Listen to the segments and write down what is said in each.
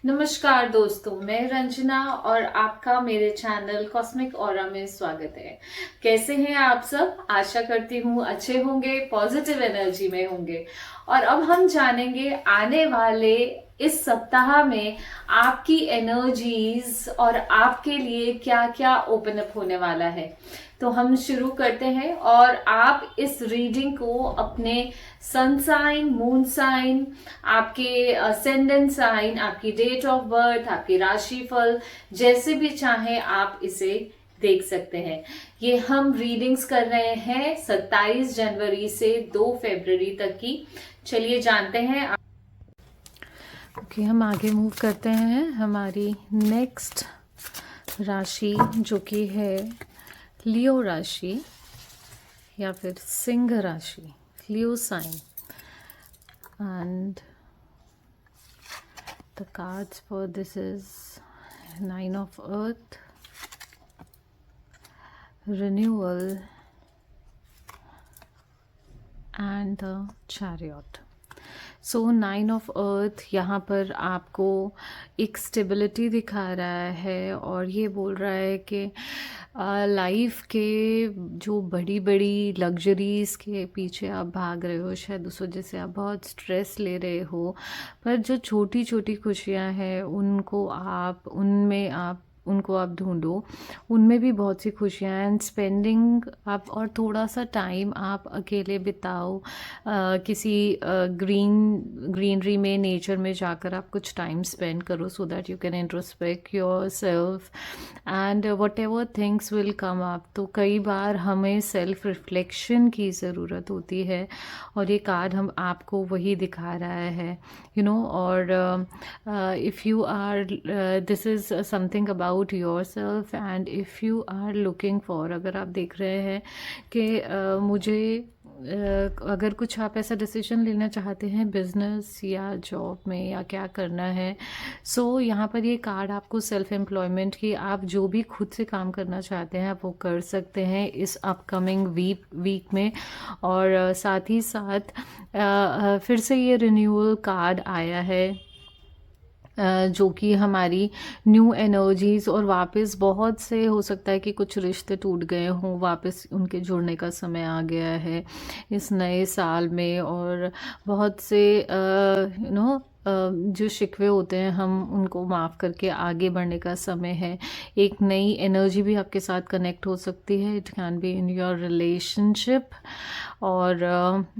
नमस्कार दोस्तों, मैं रंजना और आपका मेरे चैनल कॉस्मिक ऑरा में स्वागत है। कैसे हैं आप सब? आशा करती हूँ अच्छे होंगे, पॉजिटिव एनर्जी में होंगे। और अब हम जानेंगे आने वाले इस सप्ताह में आपकी एनर्जीज और आपके लिए क्या क्या ओपन अप होने वाला है। तो हम शुरू करते हैं और आप इस रीडिंग को अपने सन साइन, मून साइन, आपके असेंडेंट साइन, आपकी डेट ऑफ बर्थ, आपकी राशिफल, जैसे भी चाहें आप इसे देख सकते हैं। ये हम रीडिंग्स कर रहे हैं 27 जनवरी से 2 फरवरी तक की। चलिए जानते हैं। ओके, हम आगे मूव करते हैं हमारी नेक्स्ट राशि, जो कि है लियो राशि या फिर सिंह राशि, Leo sign. And the cards for this is Nine of Earth, Renewal and the Chariot. So 9 of earth यहाँ पर आपको एक स्टेबिलिटी दिखा रहा है और ये बोल रहा है कि लाइफ के जो बड़ी बड़ी लग्जरीज़ के पीछे आप भाग रहे हो, शायद उस वजह से आप बहुत स्ट्रेस ले रहे हो, पर जो छोटी छोटी खुशियाँ हैं उनको आप ढूंढो, उनमें भी बहुत सी खुशियाँ हैं। एंड स्पेंडिंग आप और थोड़ा सा टाइम आप अकेले बिताओ, किसी ग्रीनरी में, नेचर में जाकर आप कुछ टाइम स्पेंड करो, so that you can introspect your self and what ever things will come up. तो कई बार हमें सेल्फ रिफ्लेक्शन की ज़रूरत होती है और ये कार्ड हम आपको वही दिखा रहा है, यू नो। और if you are this is something about yourself and if you are looking for, अगर आप देख रहे हैं कि अगर कुछ आप ऐसा डिसीजन लेना चाहते हैं बिजनेस या जॉब में या क्या करना है, सो यहाँ पर ये कार्ड आपको सेल्फ एम्प्लॉयमेंट की, आप जो भी खुद से काम करना चाहते हैं आप वो कर सकते हैं इस अपकमिंग वीक में। और साथ ही साथ फिर से ये रिन्यूअल कार्ड आया है, जो कि हमारी न्यू एनर्जीज़ और वापस बहुत से, हो सकता है कि कुछ रिश्ते टूट गए हों, वापस उनके जुड़ने का समय आ गया है इस नए साल में। और बहुत से जो शिकवे होते हैं हम उनको माफ़ करके आगे बढ़ने का समय है। एक नई एनर्जी भी आपके साथ कनेक्ट हो सकती है। It can be in your relationship और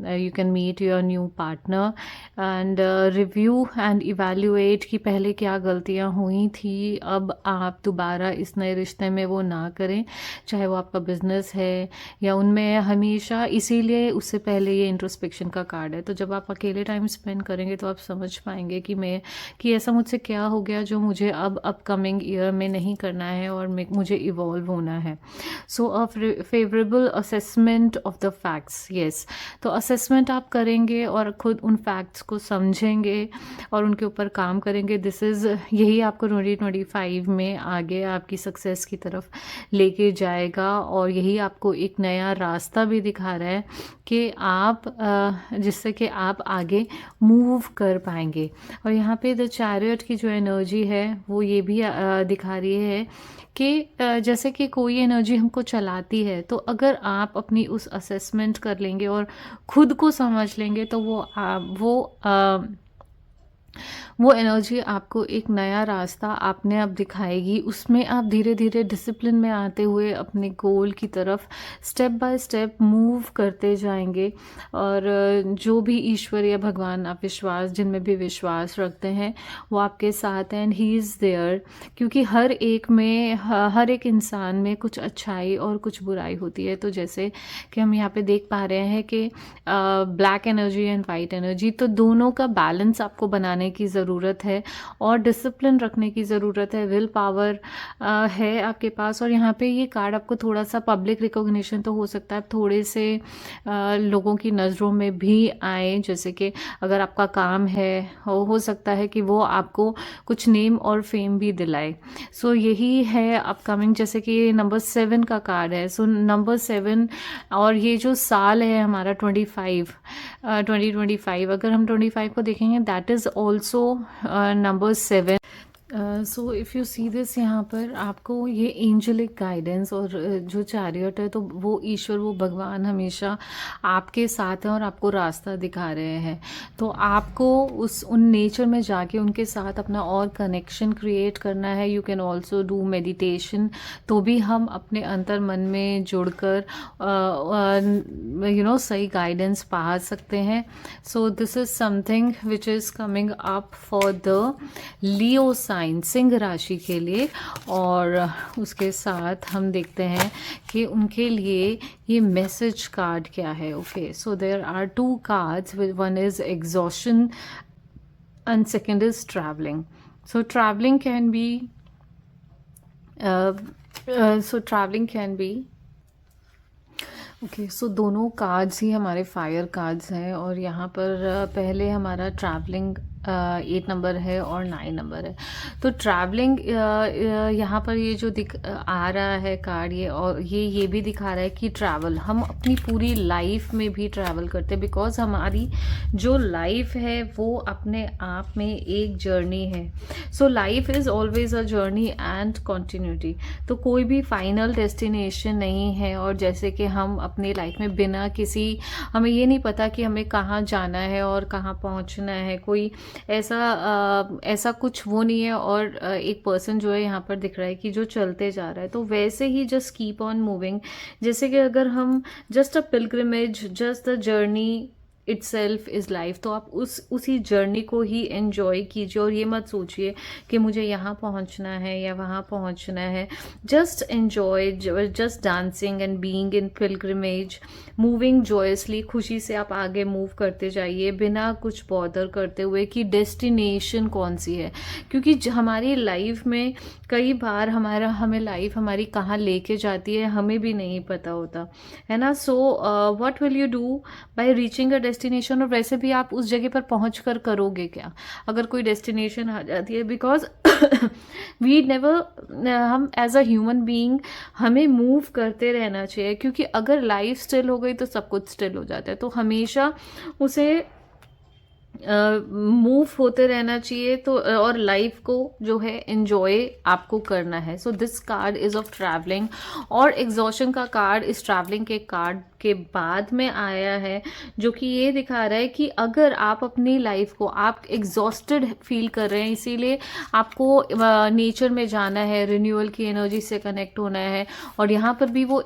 you can meet your new partner and review and evaluate कि पहले क्या गलतियां हुई थी, अब आप दोबारा इस नए रिश्ते में वो ना करें, चाहे वो आपका बिजनेस है या उनमें हमेशा। इसीलिए उससे पहले ये इंट्रोस्पेक्शन का कार्ड है। तो जब आप अकेले टाइम स्पेंड करेंगे तो आप समझ पाएंगे कि ऐसा मुझसे क्या हो गया जो मुझे अब अपकमिंग ईयर में नहीं करना है और मुझे इवॉल्व होना है। So a favourable assessment of the facts, yes. तो असेसमेंट आप करेंगे और खुद उन फैक्ट्स को समझेंगे और उनके ऊपर काम करेंगे। दिस इज़, यही आपको 2025 में आगे आपकी सक्सेस की तरफ लेके जाएगा और यही आपको एक नया रास्ता भी दिखा रहा है कि आप जिससे कि आप आगे मूव कर पाएंगे। और यहाँ पे द चैरियट की जो एनर्जी है वो ये भी दिखा रही है कि जैसे कि कोई एनर्जी हमको चलाती है, तो अगर आप अपनी उस असेसमेंट कर लेंगे और खुद को समझ लेंगे तो वो एनर्जी आपको एक नया रास्ता आपने आप दिखाएगी। उसमें आप धीरे धीरे डिसिप्लिन में आते हुए अपने गोल की तरफ स्टेप बाय स्टेप मूव करते जाएंगे। और जो भी ईश्वर या भगवान आप जिनमें भी विश्वास रखते हैं वो आपके साथ हैं एंड ही इज़ देयर। क्योंकि हर एक इंसान में कुछ अच्छाई और कुछ बुराई होती है। तो जैसे कि हम यहाँ पे देख पा रहे हैं कि black energy and white energy, तो दोनों का बैलेंस आपको बनाने लगाने की ज़रूरत है और डिसिप्लिन रखने की ज़रूरत है, विल पावर है आपके पास। और यहाँ पे ये कार्ड आपको थोड़ा सा पब्लिक रिकॉग्निशन तो हो सकता है, थोड़े से लोगों की नज़रों में भी आए, जैसे कि अगर आपका काम है हो सकता है कि वो आपको कुछ नेम और फेम भी दिलाए। सो यही है अपकमिंग, जैसे कि नंबर 7 का कार्ड है। सो नंबर 7 और ये जो साल है हमारा 2025, अगर हम 25 को देखेंगे that is also number 7। So if you see this, यहाँ पर आपको ये एंजलिक गाइडेंस और जो चैरियट है तो वो ईश्वर, वो भगवान हमेशा आपके साथ हैं और आपको रास्ता दिखा रहे हैं। तो आपको उन नेचर में जाके उनके साथ अपना और कनेक्शन क्रिएट करना है। You can also do meditation, तो भी हम अपने अंतर मन में जुड़कर सही गाइडेंस पा सकते हैं। So this is something which is coming up for the Leo sign, सिंह राशि के लिए। और उसके साथ हम देखते हैं कि उनके लिए ये मैसेज कार्ड क्या है। Okay, so there are 2 cards, one is exhaustion and second is travelling. So travelling can be okay, so दोनों कार्ड्स ही हमारे फायर कार्ड्स हैं। और यहाँ पर पहले हमारा ट्रैवलिंग 8 नंबर है और 9 नंबर है। तो ट्रैवलिंग यहाँ पर ये जो आ रहा है कार्ड, ये और ये भी दिखा रहा है कि ट्रैवल हम अपनी पूरी लाइफ में भी ट्रैवल करते हैं, बिकॉज हमारी जो लाइफ है वो अपने आप में एक जर्नी है। So life is always a journey and continuity. तो कोई भी फाइनल डेस्टिनेशन नहीं है। और जैसे कि हम अपनी लाइफ में बिना किसी, हमें ये नहीं पता कि हमें कहाँ जाना है और कहाँ पहुँचना है, कोई ऐसा कुछ वो नहीं है। और एक पर्सन जो है यहाँ पर दिख रहा है कि जो चलते जा रहा है, तो वैसे ही जस्ट कीप ऑन मूविंग। जैसे कि अगर हम just a pilgrimage, just the journey itself is life, तो आप उसी जर्नी को ही एंजॉय कीजिए और ये मत सोचिए कि मुझे यहाँ पहुँचना है या वहाँ पहुँचना है। Just enjoy, just dancing and being in pilgrimage, moving joyously, खुशी से आप आगे मूव करते जाइए बिना कुछ बॉदर करते हुए कि डेस्टिनेशन कौन सी है। क्योंकि हमारी लाइफ में कई बार हमें लाइफ हमारी कहाँ लेके जाती है हमें भी नहीं पता होता है ना। So what will you do by reaching a destination. और वैसे भी आप उस जगह पर पहुंच कर करोगे क्या अगर कोई डेस्टिनेशन आ जाती है, बिकॉज वी नेवर, हम एज अ ह्यूमन बीइंग हमें मूव करते रहना चाहिए, क्योंकि अगर लाइफ स्टिल हो गई तो सब कुछ स्टिल हो जाता है। तो हमेशा उसे मूव होते रहना चाहिए। तो और लाइफ को जो है एंजॉय आपको करना है। So this card is of travelling. और एग्जॉशन का कार्ड इस ट्रैवलिंग के कार्ड के बाद में आया है, जो कि ये दिखा रहा है कि अगर आप अपनी लाइफ को, आप एग्जॉस्टेड फील कर रहे हैं, इसीलिए आपको नेचर में जाना है, रिन्यूअल की एनर्जी से कनेक्ट होना है। और यहाँ पर भी वो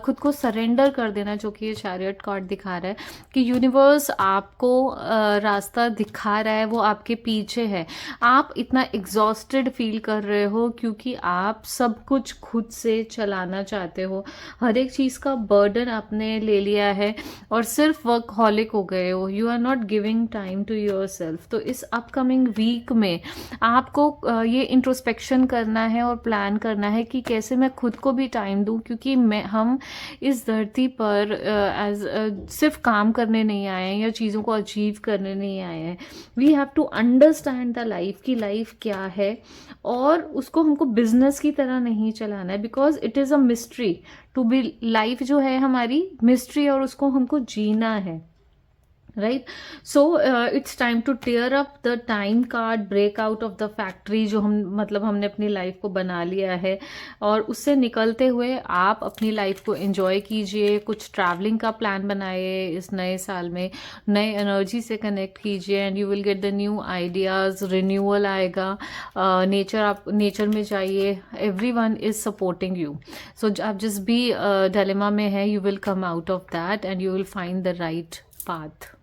खुद को सरेंडर कर देना, जो कि ये चैरियट कार्ड दिखा रहा है कि यूनिवर्स आपको रास्ता दिखा रहा है, वो आपके पीछे है। आप इतना एग्जॉस्टेड फील कर रहे हो क्योंकि आप सब कुछ खुद से चलाना चाहते हो, हर एक चीज़ का बर्डन आपने ले लिया है और सिर्फ वर्कहॉलिक हो गए हो। You are not giving time to yourself. तो इस अपकमिंग वीक में आपको ये इंट्रोस्पेक्शन करना है और प्लान करना है कि कैसे मैं खुद को भी टाइम दूं, क्योंकि हम इस धरती पर सिर्फ काम करने नहीं आए हैं या चीज़ों को अचीव करने नहीं आए हैं। We have to understand the life की लाइफ क्या है, और उसको हमको बिजनेस की तरह नहीं चलाना है, because it is a mystery to be. Life जो है हमारी मिस्ट्री, और उसको हमको जीना है, right. So it's time to tear up the time card, break out of the factory, जो हमने अपनी लाइफ को बना लिया है, और उससे निकलते हुए आप अपनी लाइफ को एंजॉय कीजिए। कुछ ट्रैवलिंग का प्लान बनाइए इस नए साल में, नए एनर्जी से कनेक्ट कीजिए and you will get the new ideas. Renewal आएगा, नेचर में जाइए, एवरीवन इज सपोर्टिंग यू। सो आप जिस भी डिलेमा में है, you will come out of that and you will find the right path.